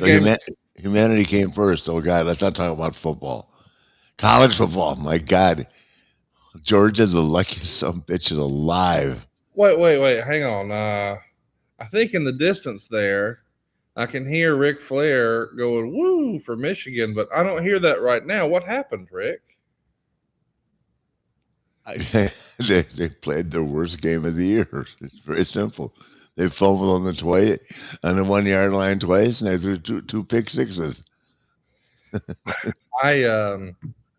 So game. humanity came first. Oh God, let's not talk about football. College football. My God, Georgia's the luckiest some bitches alive. Wait. Hang on. I think in the distance there, I can hear Ric Flair going "woo" for Michigan, but I don't hear that right now. What happened, Rick? They played their worst game of the year. It's very simple. They fumbled on the 1 yard line twice, and they threw two pick sixes. I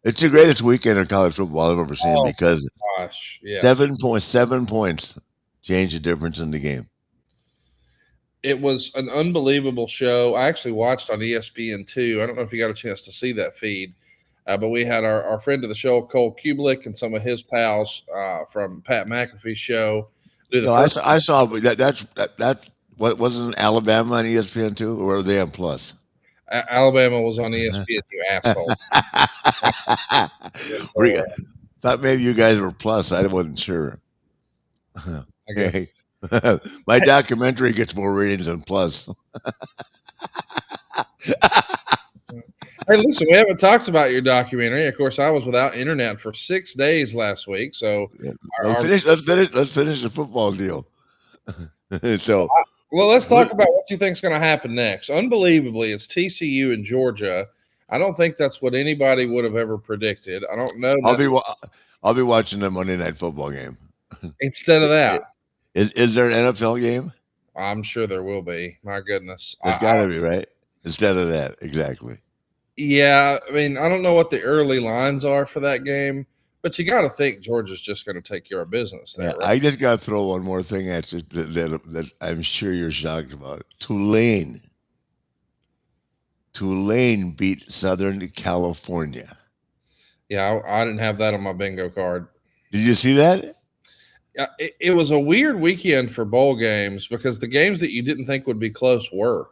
It's the greatest weekend of college football I've ever seen oh because gosh, yeah. 7 points changed the difference in the game. It was an unbelievable show. I actually watched on ESPN2. I don't know if you got a chance to see that feed, but we had our friend of the show, Cole Kubelik, and some of his pals from Pat McAfee's show do the No, first. I saw but that what wasn't Alabama on ESPN too, or were they on Plus? Alabama was on ESPN, you asshole. Yes, We sir. thought maybe you guys were Plus. I wasn't sure. I guess. Hey, my documentary gets more ratings than Plus. Hey, listen, we haven't talked about your documentary. Of course, I was without internet for 6 days last week. So, Yeah. our, our Let's finish the football deal. So well, let's we, talk about what you think is going to happen next. Unbelievably, it's TCU and Georgia. I don't think that's what anybody would have ever predicted. I don't know. I'll be wa- I'll be watching the Monday night football game. Instead of that, Is there an NFL game? I'm sure there will be. My goodness. There's got to be, right? Instead of that, exactly. Yeah, I mean, I don't know what the early lines are for that game, but you got to think Georgia's just going to take care of business there, Yeah, right? I just got to throw one more thing at you that I'm sure you're shocked about. Tulane beat Southern California. Yeah, I didn't have that on my bingo card. Did you see that? It was a weird weekend for bowl games because the games that you didn't think would be close were.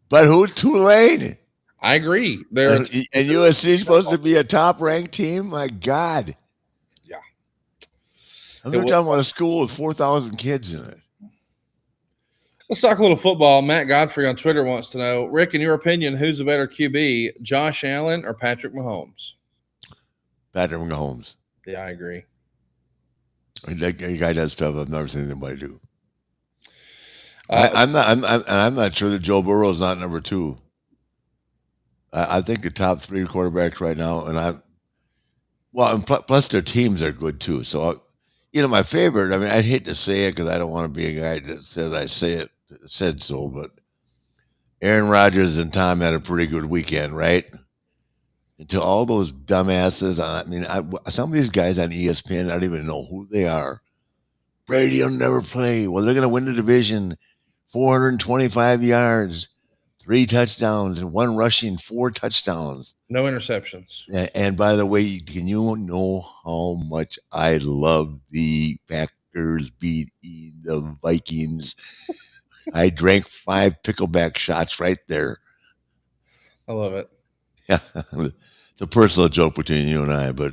But who Tulane? I agree. They're And USC is supposed to be a top ranked team? My God. yeah. I'm It not was, talking about a school with 4,000 kids in it. let's talk a little football. Matt Godfrey on Twitter wants to know, Rick, in your opinion, who's a better QB, Josh Allen or Patrick Mahomes? Patrick Mahomes. Yeah, I agree. That guy does stuff I've never seen anybody do. Uh, I'm not sure that Joe Burrow is not number two. I think the top three quarterbacks right now, and plus their teams are good too. So, my favorite. I mean, I hate to say it because I don't want to be a guy that says I said so, but Aaron Rodgers and Tom had a pretty good weekend, right? Until all those dumbasses. Some of these guys on ESPN, I don't even know who they are. Brady will never play. Well, they're going to win the division. 425 yards, 3 touchdowns, and one rushing, 4 touchdowns. no interceptions. And by the way, can you know how much I love the Packers beating the Vikings? I drank 5 pickleback shots right there. I love it. Yeah, it's a personal joke between you and I, but